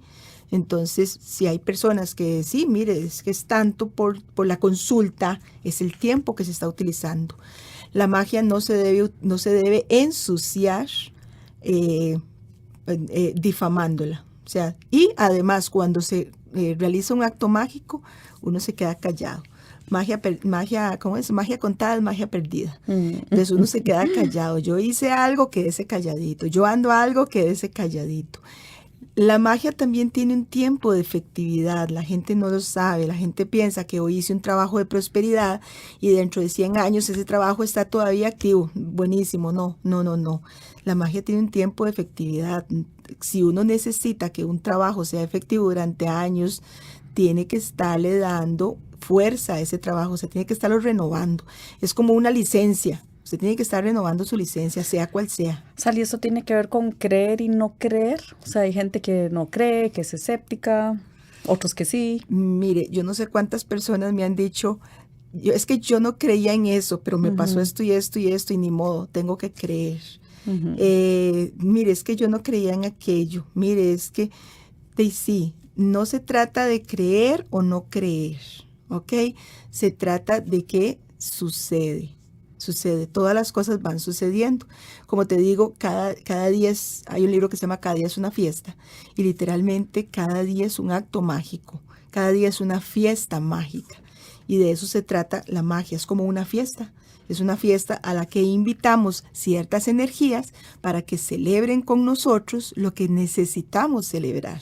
Entonces, si hay personas que sí, mire, es que es tanto por la consulta, es el tiempo que se está utilizando. La magia no se debe ensuciar difamándola. O sea, y además cuando se realiza un acto mágico, uno se queda callado. ¿Cómo es? Magia contada es magia perdida. Entonces uno se queda callado. Yo hice algo, quédese calladito. Yo ando algo, quédese calladito. La magia también tiene un tiempo de efectividad. La gente no lo sabe. La gente piensa que hoy hice un trabajo de prosperidad y dentro de 100 años ese trabajo está todavía activo. Buenísimo. No. La magia tiene un tiempo de efectividad. Si uno necesita que un trabajo sea efectivo durante años, tiene que estarle dando fuerza a ese trabajo, se tiene que estarlo renovando. Es como una licencia. Usted tiene que estar renovando su licencia, sea cual sea. Sally, ¿esto tiene que ver con creer y no creer? O sea, hay gente que no cree, que es escéptica, otros que sí. Mire, yo no sé cuántas personas me han dicho, es que yo no creía en eso, pero me pasó esto y esto y esto y ni modo, tengo que creer. Mire, es que yo no creía en aquello. Mire, es que sí, no se trata de creer o no creer, ¿ok? Se trata de que sucede, todas las cosas van sucediendo. Como te digo, cada día hay un libro que se llama Cada día es una fiesta, y literalmente cada día es un acto mágico, cada día es una fiesta mágica, y de eso se trata la magia, es como una fiesta. Es una fiesta a la que invitamos ciertas energías para que celebren con nosotros lo que necesitamos celebrar.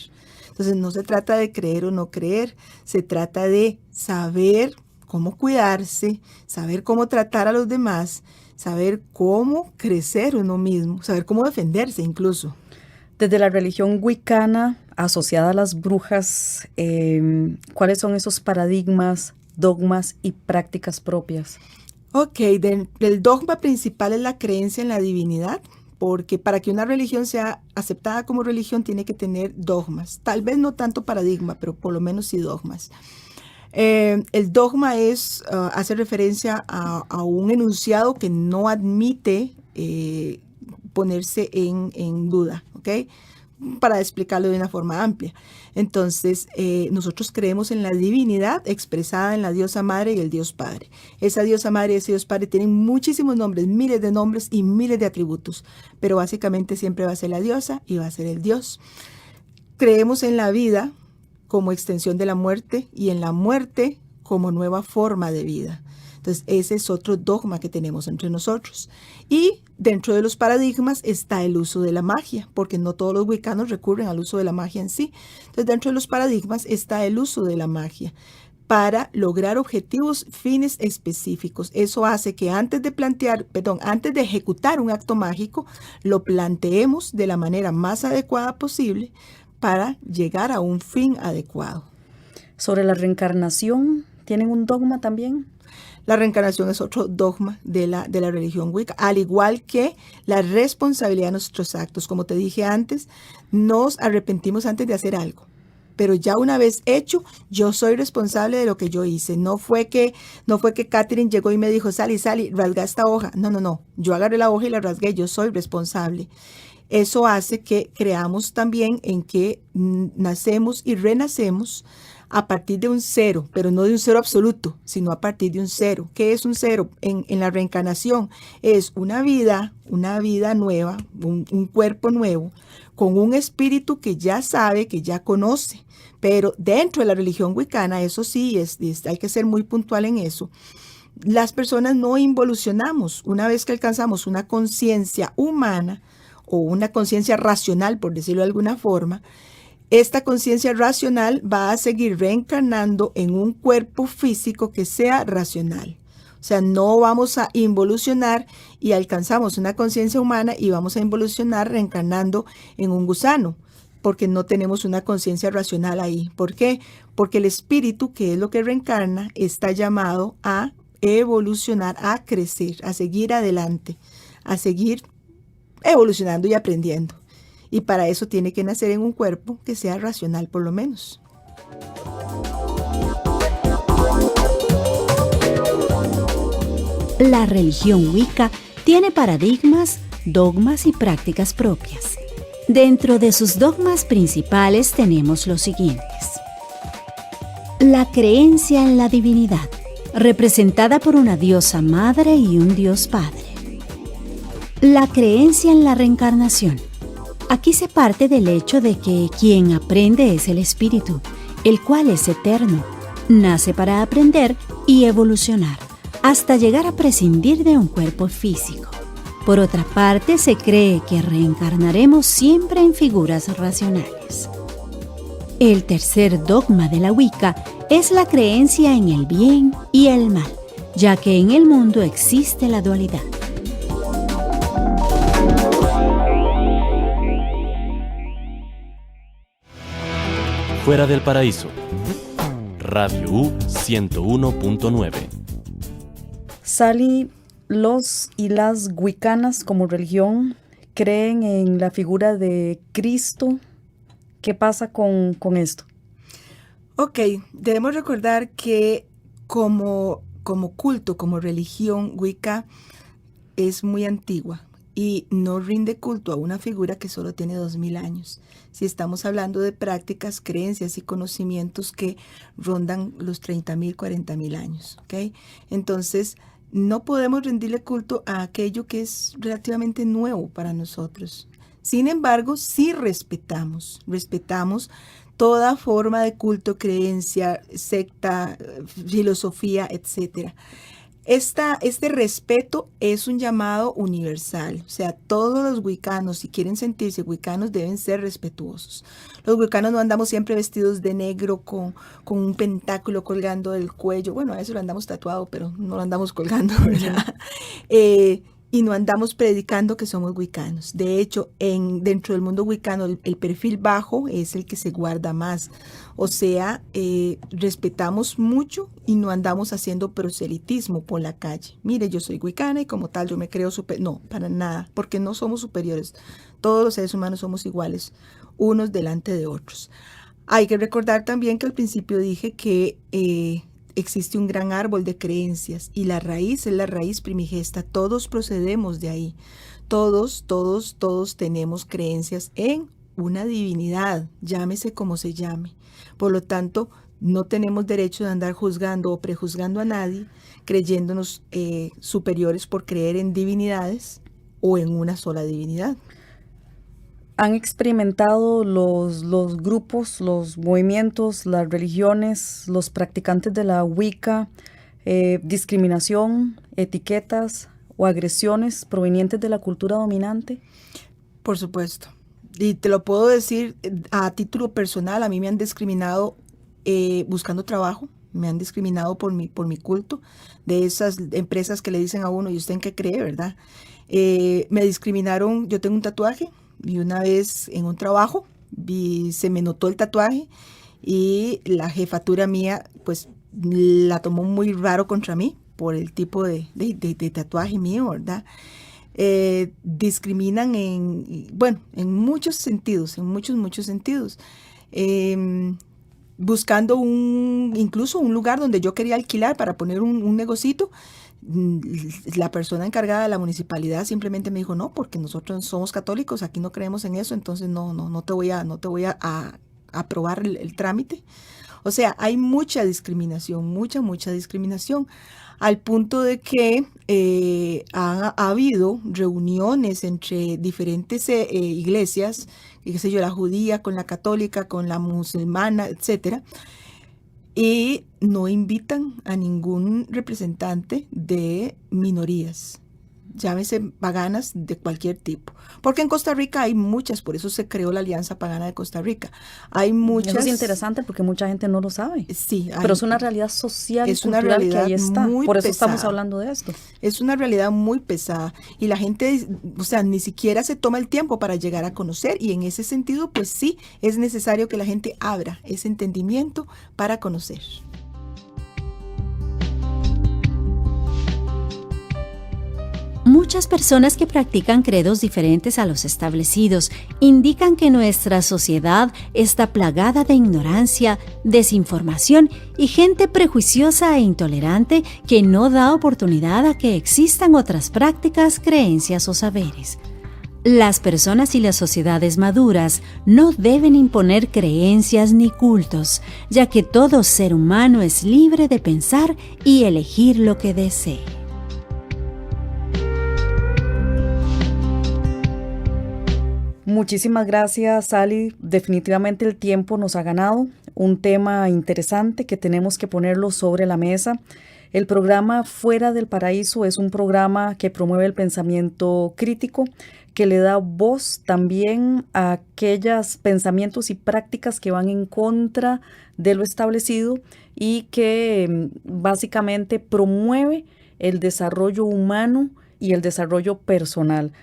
Entonces no se trata de creer o no creer, se trata de saber cómo cuidarse, saber cómo tratar a los demás, saber cómo crecer uno mismo, saber cómo defenderse incluso. Desde la religión wicana asociada a las brujas, ¿cuáles son esos paradigmas, dogmas y prácticas propias? Ok, el dogma principal es la creencia en la divinidad, porque para que una religión sea aceptada como religión tiene que tener dogmas, tal vez no tanto paradigma, pero por lo menos sí dogmas. El dogma hace referencia a un enunciado que no admite ponerse en duda, ¿ok? Para explicarlo de una forma amplia. Entonces, nosotros creemos en la divinidad expresada en la diosa madre y el Dios Padre. Esa diosa madre y ese Dios Padre tienen muchísimos nombres, miles de nombres y miles de atributos, pero básicamente siempre va a ser la diosa y va a ser el Dios. Creemos en la vida como extensión de la muerte y en la muerte como nueva forma de vida. Entonces, ese es otro dogma que tenemos entre nosotros. Y dentro de los paradigmas está el uso de la magia, porque no todos los wiccanos recurren al uso de la magia en sí. Entonces, dentro de los paradigmas está el uso de la magia para lograr objetivos, fines específicos. Eso hace que antes de ejecutar un acto mágico, lo planteemos de la manera más adecuada posible para llegar a un fin adecuado. Sobre la reencarnación, ¿tienen un dogma también? La reencarnación es otro dogma de la religión Wicca, al igual que la responsabilidad de nuestros actos. Como te dije antes, nos arrepentimos antes de hacer algo, pero ya una vez hecho, yo soy responsable de lo que yo hice. No fue que Catherine llegó y me dijo, Sally, rasga esta hoja. No. Yo agarré la hoja y la rasgué, yo soy responsable. Eso hace que creamos también en que nacemos y renacemos a partir de un cero, pero no de un cero absoluto, sino a partir de un cero. ¿Qué es un cero? En la reencarnación es una vida nueva, un cuerpo nuevo, con un espíritu que ya sabe, que ya conoce. Pero dentro de la religión wicana, eso sí, hay que ser muy puntual en eso. Las personas no involucionamos. Una vez que alcanzamos una conciencia humana, o una conciencia racional, por decirlo de alguna forma, esta conciencia racional va a seguir reencarnando en un cuerpo físico que sea racional. O sea, no vamos a involucionar y alcanzamos una conciencia humana y vamos a involucionar reencarnando en un gusano, porque no tenemos una conciencia racional ahí. ¿Por qué? Porque el espíritu, que es lo que reencarna, está llamado a evolucionar, a crecer, a seguir adelante, a seguir evolucionando y aprendiendo. Y para eso tiene que nacer en un cuerpo que sea racional por lo menos. La religión Wicca tiene paradigmas, dogmas y prácticas propias. Dentro de sus dogmas principales tenemos los siguientes. La creencia en la divinidad, representada por una diosa madre y un dios padre. La creencia en la reencarnación. Aquí se parte del hecho de que quien aprende es el espíritu, el cual es eterno, nace para aprender y evolucionar, hasta llegar a prescindir de un cuerpo físico. Por otra parte, se cree que reencarnaremos siempre en figuras racionales. El tercer dogma de la Wicca es la creencia en el bien y el mal, ya que en el mundo existe la dualidad. Fuera del Paraíso. Radio U 101.9. Sally, los y las wiccanas como religión creen en la figura de Cristo. ¿Qué pasa con esto? Ok, debemos recordar que como culto, como religión, Wicca es muy antigua y no rinde culto a una figura que solo tiene 2000 años. Si estamos hablando de prácticas, creencias y conocimientos que rondan los 30,000, 40,000 años, ¿ok? Entonces, no podemos rendirle culto a aquello que es relativamente nuevo para nosotros. Sin embargo, sí respetamos toda forma de culto, creencia, secta, filosofía, etc. Este respeto es un llamado universal, o sea, todos los wiccanos, si quieren sentirse wiccanos, deben ser respetuosos. Los wiccanos no andamos siempre vestidos de negro con un pentáculo colgando del cuello. Bueno, a eso lo andamos tatuado, pero no lo andamos colgando, ¿verdad? y no andamos predicando que somos wicanos. De hecho, dentro del mundo wicano, el perfil bajo es el que se guarda más. O sea, respetamos mucho y no andamos haciendo proselitismo por la calle. Mire, yo soy wicana y como tal yo me creo superior. No, para nada, porque no somos superiores. Todos los seres humanos somos iguales, unos delante de otros. Hay que recordar también que al principio dije que existe un gran árbol de creencias y la raíz es la raíz primigesta. Todos procedemos de ahí. Todos tenemos creencias en una divinidad, llámese como se llame. Por lo tanto, no tenemos derecho de andar juzgando o prejuzgando a nadie, creyéndonos superiores por creer en divinidades o en una sola divinidad. ¿Han experimentado los grupos, los movimientos, las religiones, los practicantes de la Wicca, discriminación, etiquetas o agresiones provenientes de la cultura dominante? Por supuesto. Y te lo puedo decir a título personal, a mí me han discriminado buscando trabajo, me han discriminado por mi culto, de esas empresas que le dicen a uno, ¿y usted en qué cree, verdad? Me discriminaron, yo tengo un tatuaje, y una vez en un trabajo se me notó el tatuaje y la jefatura mía pues la tomó muy raro contra mí por el tipo de tatuaje mío, ¿verdad? Discriminan en muchos sentidos, en muchos sentidos. Buscando incluso un lugar donde yo quería alquilar para poner un negocito, la persona encargada de la municipalidad simplemente me dijo, no, porque nosotros somos católicos, aquí no creemos en eso, entonces no te voy a aprobar el trámite. O sea, hay mucha discriminación, mucha discriminación, al punto de que ha habido reuniones entre diferentes iglesias, qué sé yo, la judía con la católica, con la musulmana, etcétera, y no invitan a ningún representante de minorías, llámese paganas de cualquier tipo. Porque en Costa Rica hay muchas, por eso se creó la Alianza Pagana de Costa Rica. Hay muchas. Eso es interesante porque mucha gente no lo sabe. Sí. Pero es una realidad social y es una cultural realidad que ahí está. Muy por eso pesada. estamos hablando de esto. Es una realidad muy pesada y la gente, o sea, ni siquiera se toma el tiempo para llegar a conocer, y en ese sentido, pues sí, es necesario que la gente abra ese entendimiento para conocer. Muchas personas que practican credos diferentes a los establecidos indican que nuestra sociedad está plagada de ignorancia, desinformación y gente prejuiciosa e intolerante que no da oportunidad a que existan otras prácticas, creencias o saberes. Las personas y las sociedades maduras no deben imponer creencias ni cultos, ya que todo ser humano es libre de pensar y elegir lo que desee. Muchísimas gracias, Sally. Definitivamente el tiempo nos ha ganado. Un tema interesante que tenemos que ponerlo sobre la mesa. El programa Fuera del Paraíso es un programa que promueve el pensamiento crítico, que le da voz también a aquellos pensamientos y prácticas que van en contra de lo establecido y que básicamente promueve el desarrollo humano y el desarrollo personal.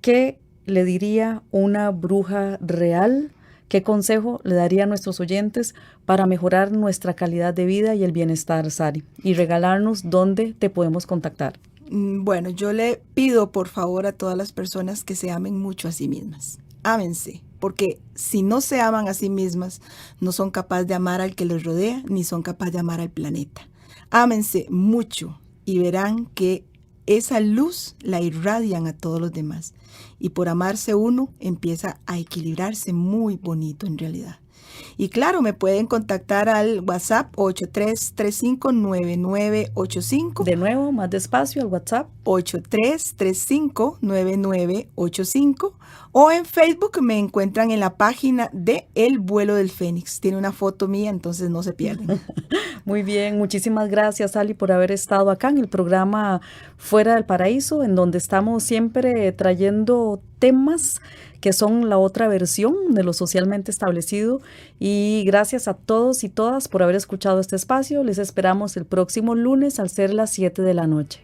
¿Qué le diría una bruja real? ¿Qué consejo le daría a nuestros oyentes para mejorar nuestra calidad de vida y el bienestar, Sari? Y regalarnos dónde te podemos contactar. Bueno, yo le pido por favor a todas las personas que se amen mucho a sí mismas. Ámense, porque si no se aman a sí mismas, no son capaces de amar al que les rodea, ni son capaces de amar al planeta. Ámense mucho y verán que esa luz la irradian a todos los demás. Y por amarse uno, empieza a equilibrarse muy bonito en realidad. Y claro, me pueden contactar al WhatsApp 83359985. De nuevo, más despacio, al WhatsApp 83359985. O en Facebook me encuentran en la página de El Vuelo del Fénix. Tiene una foto mía, entonces no se pierden. Muy bien, muchísimas gracias, Ali, por haber estado acá en el programa Fuera del Paraíso, en donde estamos siempre trayendo temas que son la otra versión de lo socialmente establecido. Y gracias a todos y todas por haber escuchado este espacio. Les esperamos el próximo lunes al ser las 7 de la noche.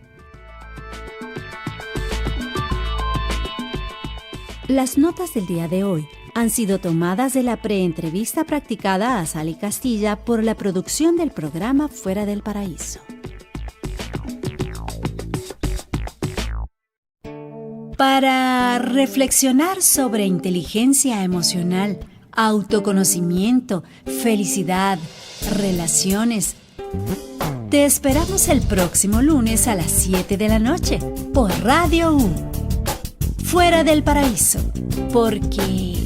Las notas del día de hoy han sido tomadas de la preentrevista practicada a Sally Castilla por la producción del programa Fuera del Paraíso. Para reflexionar sobre inteligencia emocional, autoconocimiento, felicidad, relaciones, te esperamos el próximo lunes a las 7 de la noche por Radio U. Fuera del Paraíso, porque